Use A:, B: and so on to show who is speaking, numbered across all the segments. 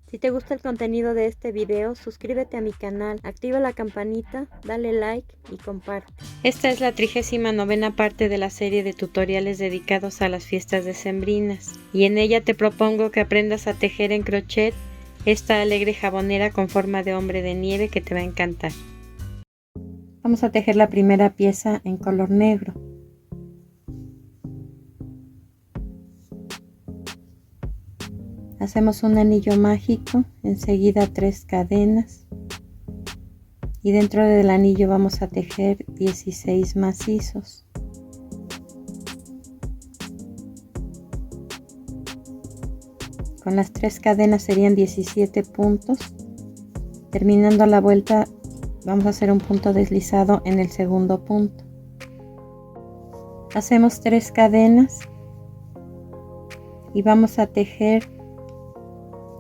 A: Si te gusta el contenido de este video, suscríbete a mi canal, activa la campanita, dale like y comparte. Esta es la 39ª parte de la serie de tutoriales dedicados a las fiestas decembrinas, y en ella te propongo que aprendas a tejer en crochet esta alegre jabonera con forma de hombre de nieve que te va a encantar. Vamos a tejer la primera pieza en color negro. Hacemos un anillo mágico, enseguida 3 cadenas y dentro del anillo vamos a tejer 16 macizos. Con las 3 cadenas serían 17 puntos. Terminando la vuelta vamos a hacer un punto deslizado en el segundo punto. Hacemos 3 cadenas y vamos a tejer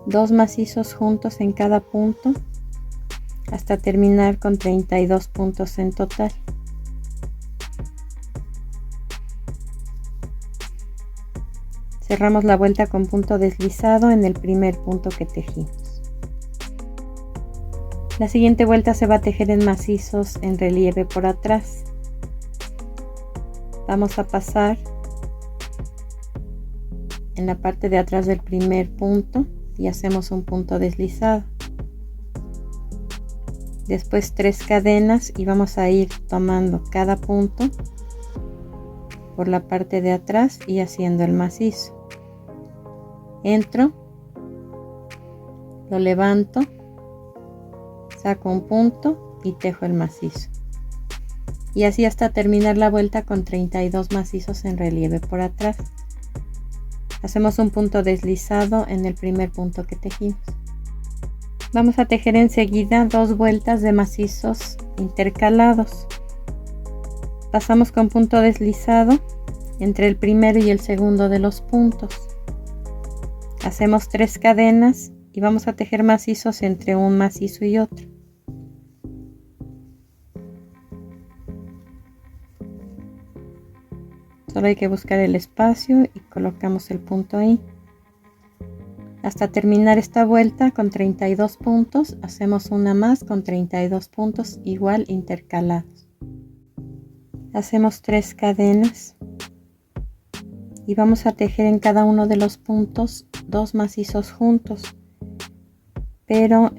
A: 2 macizos juntos en cada punto hasta terminar con 32 puntos en total. Cerramos la vuelta con punto deslizado en el primer punto que tejimos. La siguiente vuelta se va a tejer en macizos en relieve por atrás. Vamos a pasar en la parte de atrás del primer punto y hacemos un punto deslizado. Después 3 cadenas y vamos a ir tomando cada punto por la parte de atrás y haciendo el macizo. Entro, lo levanto, saco un punto y tejo el macizo. Y así hasta terminar la vuelta con 32 macizos en relieve por atrás. Hacemos un punto deslizado en el primer punto que tejimos. Vamos a tejer enseguida 2 vueltas de macizos intercalados. Pasamos con punto deslizado entre el primero y el segundo de los puntos. Hacemos 3 cadenas y vamos a tejer macizos entre un macizo y otro. Solo hay que buscar el espacio y colocamos el punto ahí. Hasta terminar esta vuelta con 32 puntos, hacemos una más con 32 puntos igual intercalados. Hacemos 3 cadenas y vamos a tejer en cada uno de los puntos 2 macizos juntos. Pero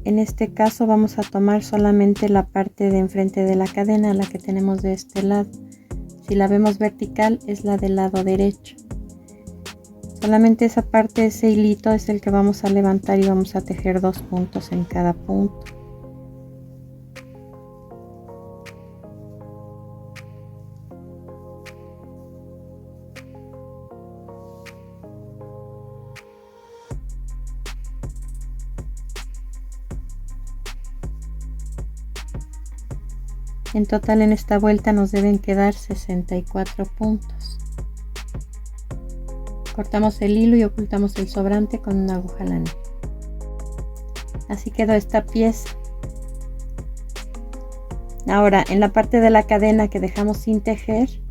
A: en este caso vamos a tomar solamente la parte de enfrente de la cadena, la que tenemos de este lado. Si la vemos vertical es la del lado derecho. Solamente esa parte, ese hilito es el que vamos a levantar y vamos a tejer 2 puntos en cada punto. En total en esta vuelta nos deben quedar 64 puntos. Cortamos el hilo y ocultamos el sobrante con una aguja lana. Así quedó esta pieza. Ahora en la parte de la cadena que dejamos sin tejer,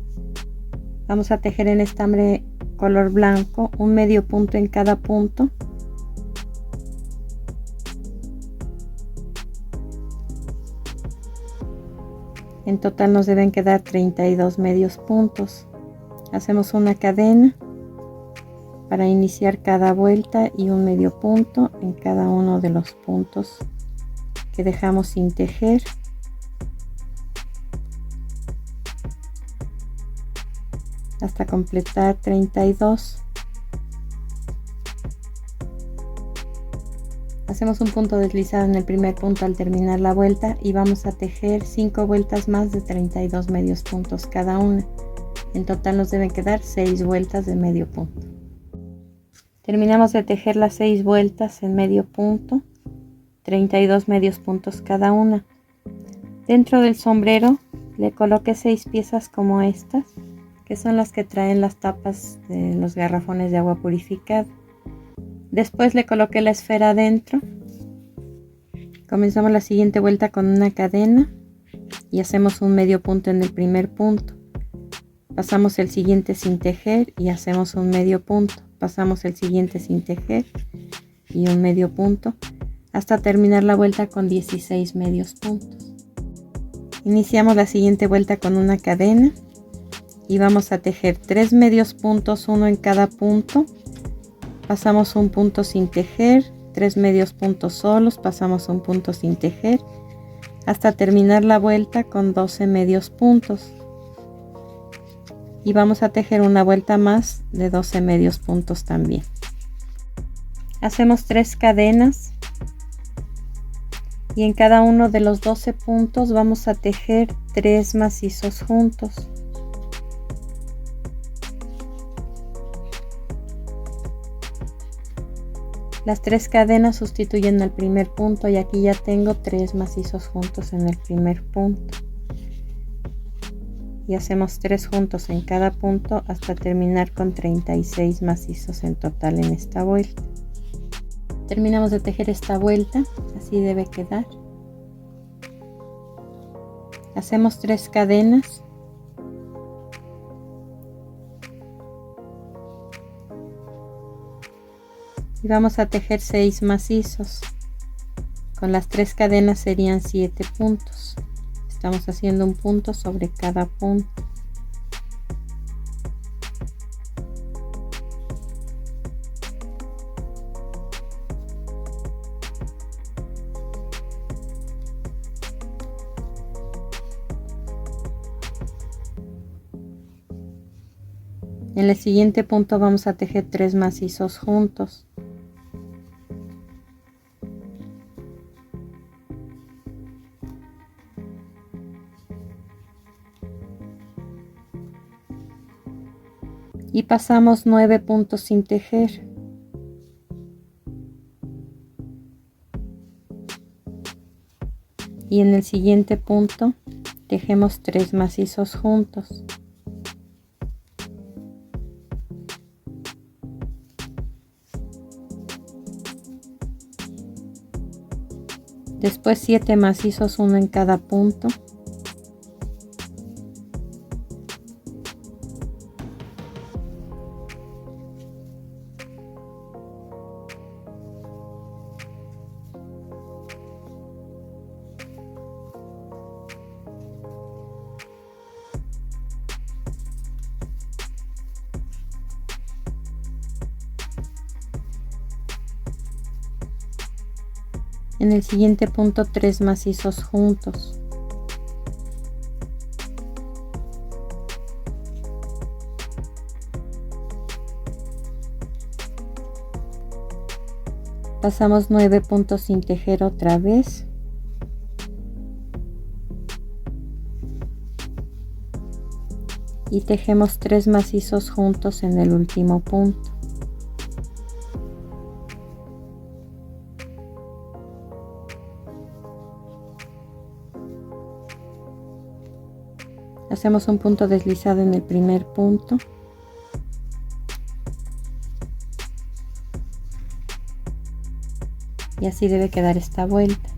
A: vamos a tejer en estambre color blanco un medio punto en cada punto. En total nos deben quedar 32 medios puntos. Hacemos una cadena para iniciar cada vuelta y un medio punto en cada uno de los puntos que dejamos sin tejer. Hasta completar 32. Hacemos un punto deslizado en el primer punto al terminar la vuelta y vamos a tejer 5 vueltas más de 32 medios puntos cada una. En total nos deben quedar 6 vueltas de medio punto. Terminamos de tejer las 6 vueltas en medio punto, 32 medios puntos cada una. Dentro del sombrero le coloqué 6 piezas como estas, que son las que traen las tapas de los garrafones de agua purificada. Después le coloqué la esfera adentro. Comenzamos la siguiente vuelta con una cadena y hacemos un medio punto en el primer punto. Pasamos el siguiente sin tejer y hacemos un medio punto. Pasamos el siguiente sin tejer y un medio punto hasta terminar la vuelta con 16 medios puntos. Iniciamos la siguiente vuelta con una cadena y vamos a tejer 3 medios puntos, uno en cada punto. Pasamos un punto sin tejer, 3 medios puntos solos, pasamos un punto sin tejer hasta terminar la vuelta con 12 medios puntos. Y vamos a tejer una vuelta más de 12 medios puntos también. Hacemos 3 cadenas y en cada uno de los 12 puntos vamos a tejer 3 macizos juntos. Las 3 cadenas sustituyen al primer punto y aquí ya tengo 3 macizos juntos en el primer punto. Y hacemos 3 juntos en cada punto hasta terminar con 36 macizos en total en esta vuelta. Terminamos de tejer esta vuelta, así debe quedar. Hacemos 3 cadenas y vamos a tejer 6 macizos. Con las 3 cadenas serían 7 puntos. Estamos haciendo un punto sobre cada punto. En el siguiente punto vamos a tejer 3 macizos juntos. Y pasamos 9 puntos sin tejer. Y en el siguiente punto tejemos 3 macizos juntos. Después 7 macizos, uno en cada punto. En el siguiente punto 3 macizos juntos. Pasamos 9 puntos sin tejer otra vez. Y tejemos 3 macizos juntos en el último punto. Hacemos un punto deslizado en el primer punto. Y así debe quedar esta vuelta.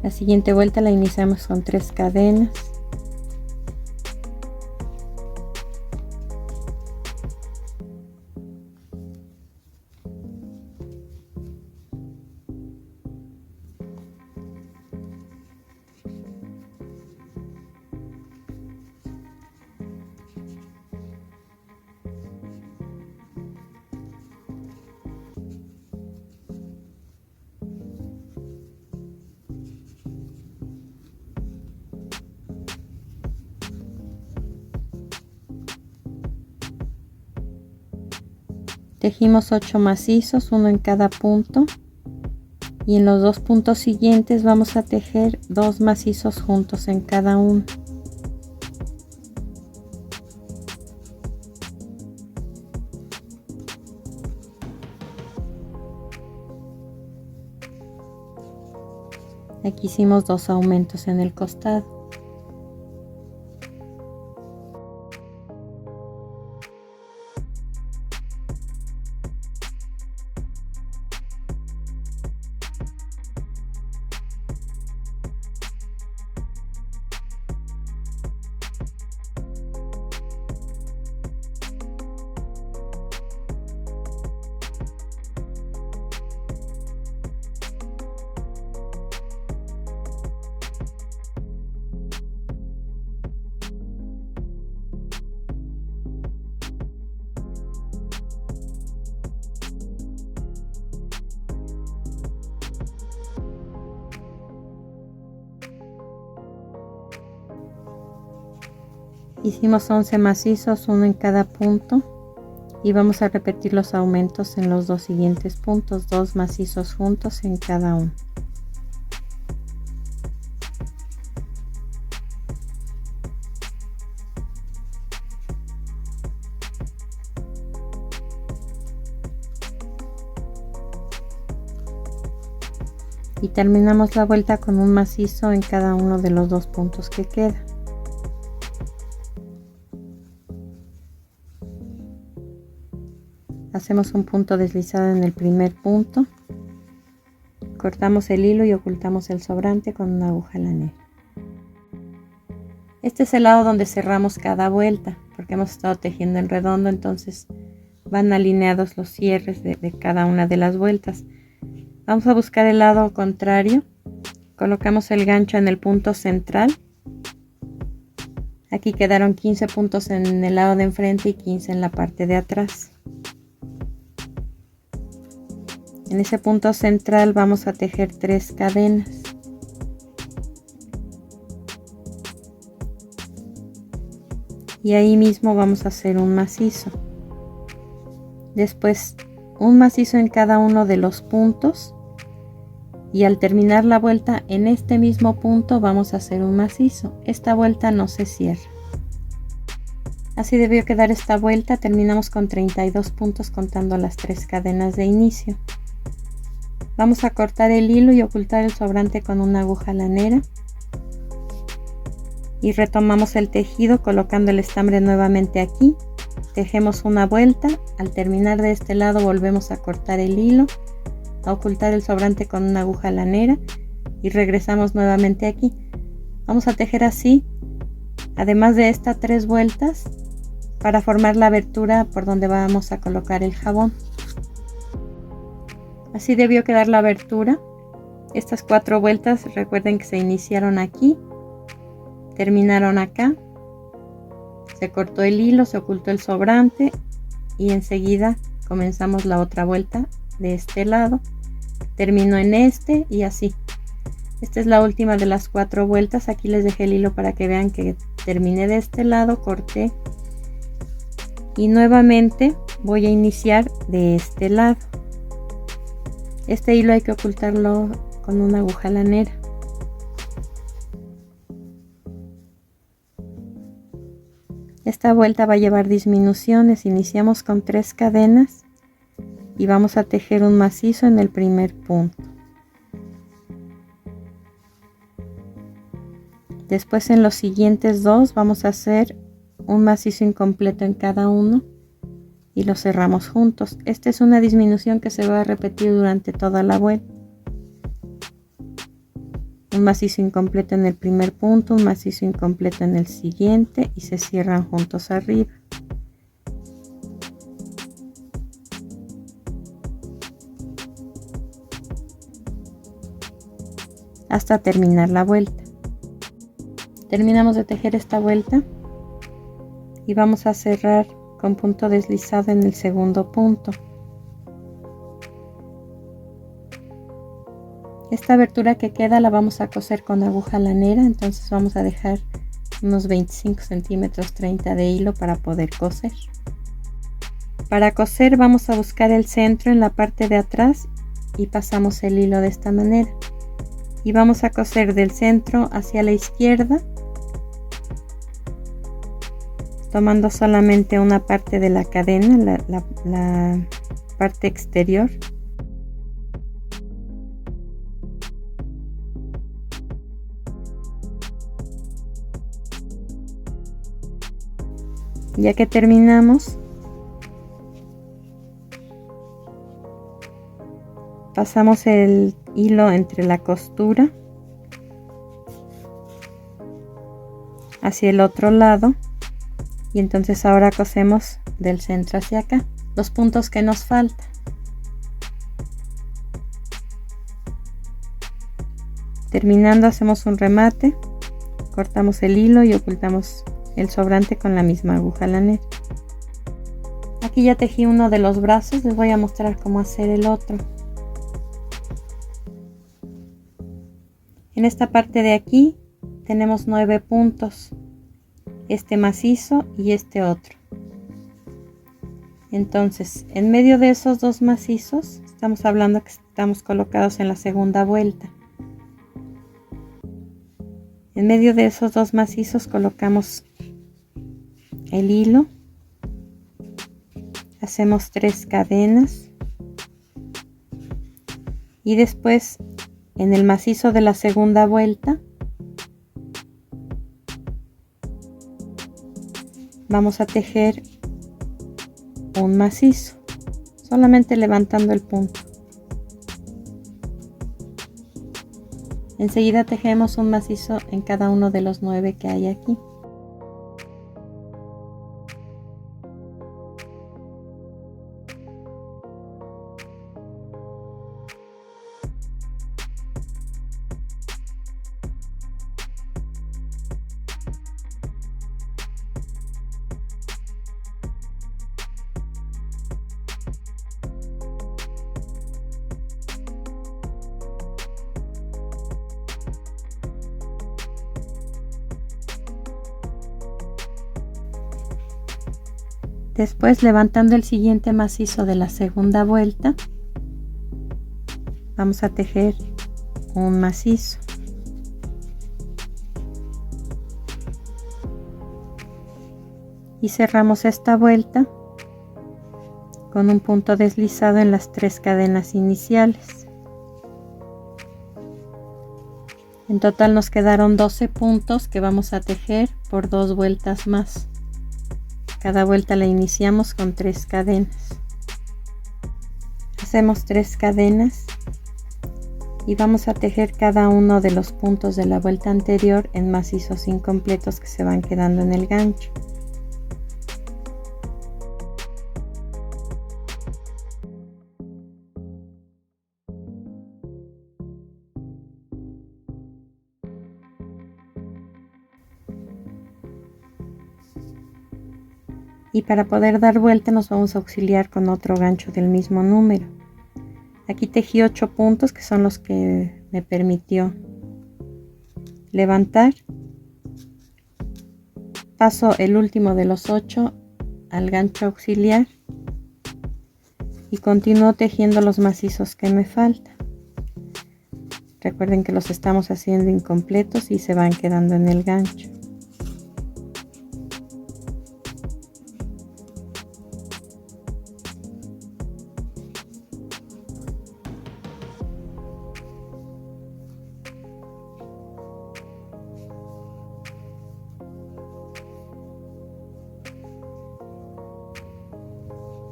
A: La siguiente vuelta la iniciamos con 3 cadenas. Tejimos 8 macizos, uno en cada punto, y en los 2 puntos siguientes vamos a tejer 2 macizos juntos en cada uno. Aquí hicimos 2 aumentos en el costado. Hicimos 11 macizos, uno en cada punto, y vamos a repetir los aumentos en los dos siguientes puntos, 2 macizos juntos en cada uno. Y terminamos la vuelta con un macizo en cada uno de los dos puntos que queda. Hacemos un punto deslizado en el primer punto, cortamos el hilo y ocultamos el sobrante con una aguja lanera. Este es el lado donde cerramos cada vuelta, porque hemos estado tejiendo en redondo, entonces van alineados los cierres de cada una de las vueltas. Vamos a buscar el lado contrario, colocamos el gancho en el punto central. Aquí quedaron 15 puntos en el lado de enfrente y 15 en la parte de atrás. En ese punto central vamos a tejer 3 cadenas. Y ahí mismo vamos a hacer un macizo. Después un macizo en cada uno de los puntos. Y al terminar la vuelta en este mismo punto vamos a hacer un macizo. Esta vuelta no se cierra. Así debió quedar esta vuelta. Terminamos con 32 puntos contando las 3 cadenas de inicio. Vamos a cortar el hilo y ocultar el sobrante con una aguja lanera. Y retomamos el tejido colocando el estambre nuevamente aquí. Tejemos una vuelta. Al terminar de este lado volvemos a cortar el hilo, a ocultar el sobrante con una aguja lanera y regresamos nuevamente aquí. Vamos a tejer así, además de estas 3 vueltas, para formar la abertura por donde vamos a colocar el jabón. Así debió quedar la abertura. Estas 4 vueltas, recuerden que se iniciaron aquí, terminaron acá, se cortó el hilo, se ocultó el sobrante y enseguida comenzamos la otra vuelta de este lado. Termino en este y así. Esta es la última de las 4 vueltas. Aquí les dejé el hilo para que vean que terminé de este lado, corté y nuevamente voy a iniciar de este lado. Este hilo hay que ocultarlo con una aguja lanera. Esta vuelta va a llevar disminuciones. Iniciamos con 3 cadenas y vamos a tejer un macizo en el primer punto. Después en los siguientes 2 vamos a hacer un macizo incompleto en cada uno y lo cerramos juntos. Esta es una disminución que se va a repetir durante toda la vuelta. Un macizo incompleto en el primer punto, un macizo incompleto en el siguiente y se cierran juntos arriba. Hasta terminar la vuelta. Terminamos de tejer esta vuelta y vamos a cerrar con punto deslizado en el segundo punto. Esta abertura que queda la vamos a coser con aguja lanera, entonces vamos a dejar unos 25 centímetros 30 de hilo para poder coser. Para coser vamos a buscar el centro en la parte de atrás y pasamos el hilo de esta manera. Y vamos a coser del centro hacia la izquierda, tomando solamente una parte de la cadena, la parte exterior. Ya que terminamos, pasamos el hilo entre la costura hacia el otro lado y entonces ahora cosemos del centro hacia acá los puntos que nos faltan. Terminando hacemos un remate, cortamos el hilo y ocultamos el sobrante con la misma aguja lanera. Aquí ya tejí uno de los brazos, les voy a mostrar cómo hacer el otro. En esta parte de aquí tenemos 9 puntos. este macizo y este otro. Entonces, en medio de esos dos macizos, estamos hablando que estamos colocados en la segunda vuelta. En medio de esos dos macizos colocamos el hilo, hacemos 3 cadenas y después en el macizo de la segunda vuelta vamos a tejer un macizo, solamente levantando el punto. Enseguida tejemos un macizo en cada uno de los 9 que hay aquí. Después, levantando el siguiente macizo de la segunda vuelta, vamos a tejer un macizo. Y cerramos esta vuelta con un punto deslizado en las 3 cadenas iniciales. En total nos quedaron 12 puntos que vamos a tejer por 2 vueltas más. Cada vuelta la iniciamos con 3 cadenas. Hacemos 3 cadenas y vamos a tejer cada uno de los puntos de la vuelta anterior en macizos incompletos que se van quedando en el gancho. Y para poder dar vuelta nos vamos a auxiliar con otro gancho del mismo número. Aquí tejí 8 puntos que son los que me permitió levantar. Paso el último de los 8 al gancho auxiliar y continúo tejiendo los macizos que me faltan. Recuerden que los estamos haciendo incompletos y se van quedando en el gancho.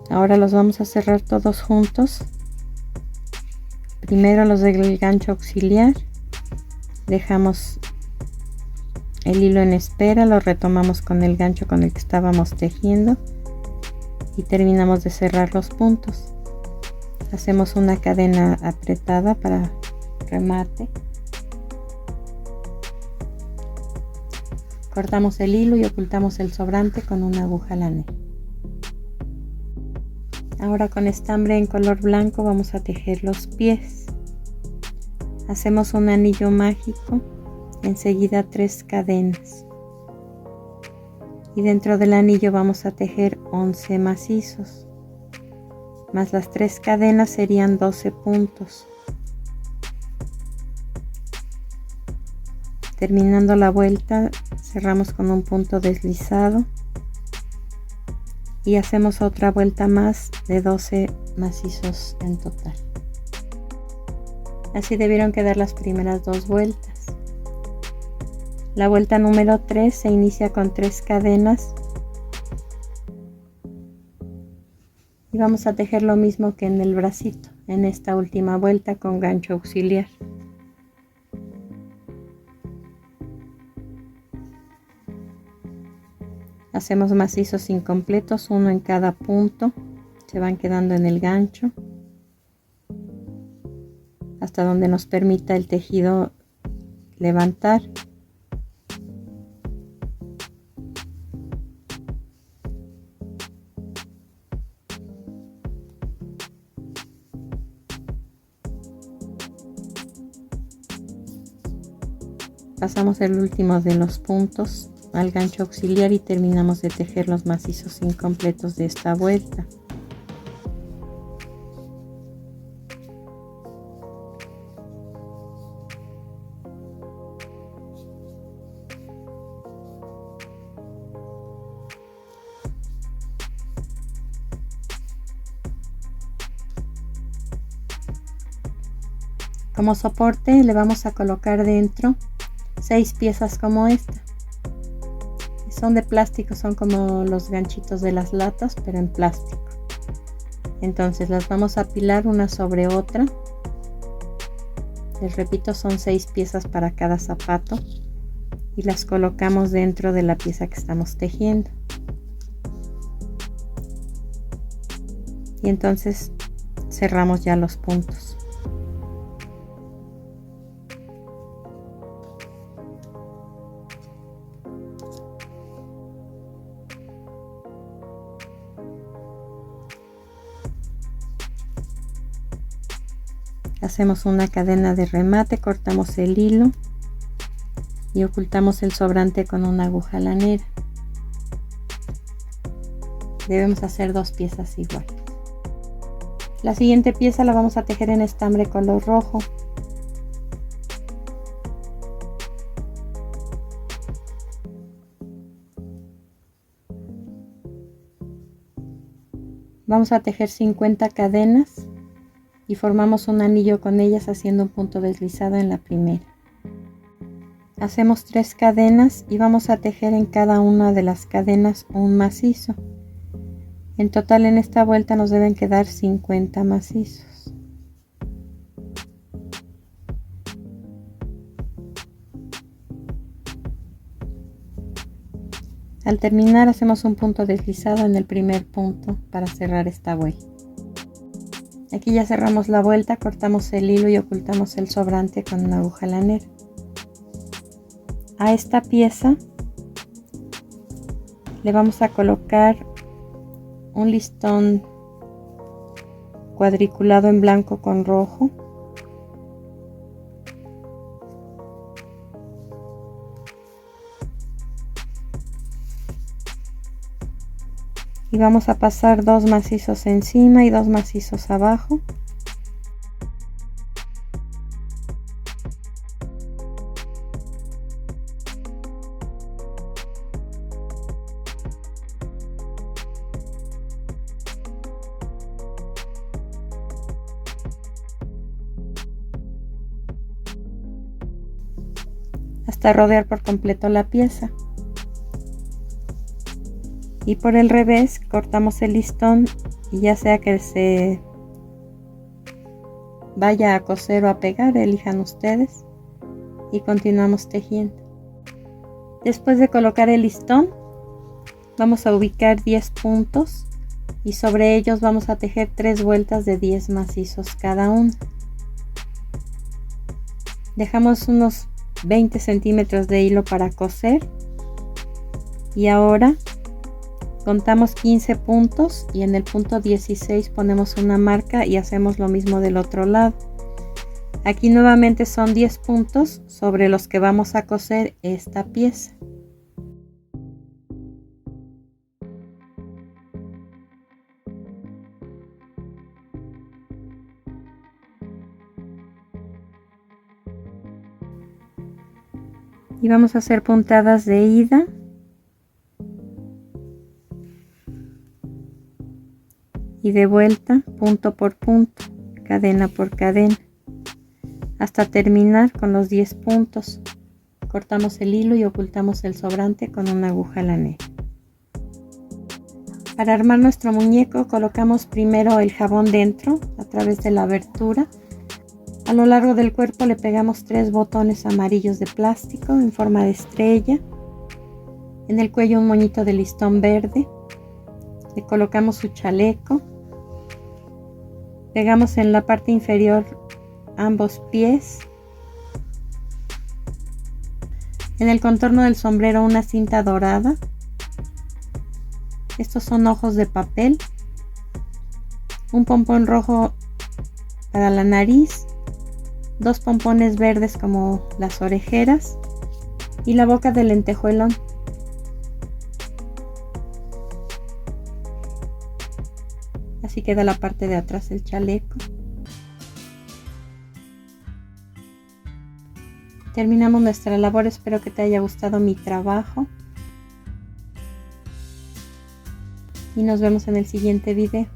A: Ahora los vamos a cerrar todos juntos. Primero los del gancho auxiliar, dejamos el hilo en espera, lo retomamos con el gancho con el que estábamos tejiendo y terminamos de cerrar los puntos. Hacemos una cadena apretada para remate. Cortamos el hilo y ocultamos el sobrante con una aguja lané. Ahora con estambre en color blanco vamos a tejer los pies. Hacemos un anillo mágico, enseguida 3 cadenas. Y dentro del anillo vamos a tejer 11 macizos. Más las 3 cadenas serían 12 puntos. Terminando la vuelta, cerramos con un punto deslizado. Y hacemos otra vuelta más de 12 macizos en total. Así debieron quedar las primeras 2 vueltas. La vuelta número 3 se inicia con 3 cadenas y vamos a tejer lo mismo que en el bracito, en esta última vuelta con gancho auxiliar. Hacemos macizos incompletos, uno en cada punto, se van quedando en el gancho hasta donde nos permita el tejido levantar. Pasamos el último de los puntos al gancho auxiliar y terminamos de tejer los macizos incompletos de esta vuelta. Como soporte le vamos a colocar dentro 6 piezas como esta. Son de plástico, son como los ganchitos de las latas, pero en plástico. Entonces las vamos a apilar una sobre otra. Les repito, son 6 piezas para cada zapato y las colocamos dentro de la pieza que estamos tejiendo. Y entonces cerramos ya los puntos. Hacemos una cadena de remate, cortamos el hilo y ocultamos el sobrante con una aguja lanera. Debemos hacer 2 piezas iguales. La siguiente pieza la vamos a tejer en estambre color rojo. Vamos a tejer 50 cadenas y formamos un anillo con ellas haciendo un punto deslizado en la primera. Hacemos 3 cadenas y vamos a tejer en cada una de las cadenas un macizo. En total en esta vuelta nos deben quedar 50 macizos. Al terminar hacemos un punto deslizado en el primer punto para cerrar esta vuelta. Aquí ya cerramos la vuelta, cortamos el hilo y ocultamos el sobrante con una aguja lanera. A esta pieza le vamos a colocar un listón cuadriculado en blanco con rojo. Y vamos a pasar 2 macizos encima y 2 macizos abajo. Hasta rodear por completo la pieza. Y por el revés cortamos el listón y ya sea que se vaya a coser o a pegar, elijan ustedes, y continuamos tejiendo. Después de colocar el listón vamos a ubicar 10 puntos y sobre ellos vamos a tejer 3 vueltas de 10 macizos cada una. Dejamos unos 20 centímetros de hilo para coser y ahora contamos 15 puntos y en el punto 16 ponemos una marca y hacemos lo mismo del otro lado. Aquí nuevamente son 10 puntos sobre los que vamos a coser esta pieza. Y vamos a hacer puntadas de ida. Y de vuelta punto por punto, cadena por cadena, hasta terminar con los 10 puntos. Cortamos el hilo y ocultamos el sobrante con una aguja lanera. Para armar nuestro muñeco colocamos primero el jabón dentro a través de la abertura. A lo largo del cuerpo le pegamos 3 botones amarillos de plástico en forma de estrella. En el cuello un moñito de listón verde. Le colocamos su chaleco. Pegamos en la parte inferior ambos pies. En el contorno del sombrero una cinta dorada. Estos son ojos de papel. Un pompón rojo para la nariz. 2 pompones verdes como las orejeras. Y la boca de lentejuelón. Así queda la parte de atrás del chaleco. Terminamos nuestra labor, espero que te haya gustado mi trabajo. Y nos vemos en el siguiente video.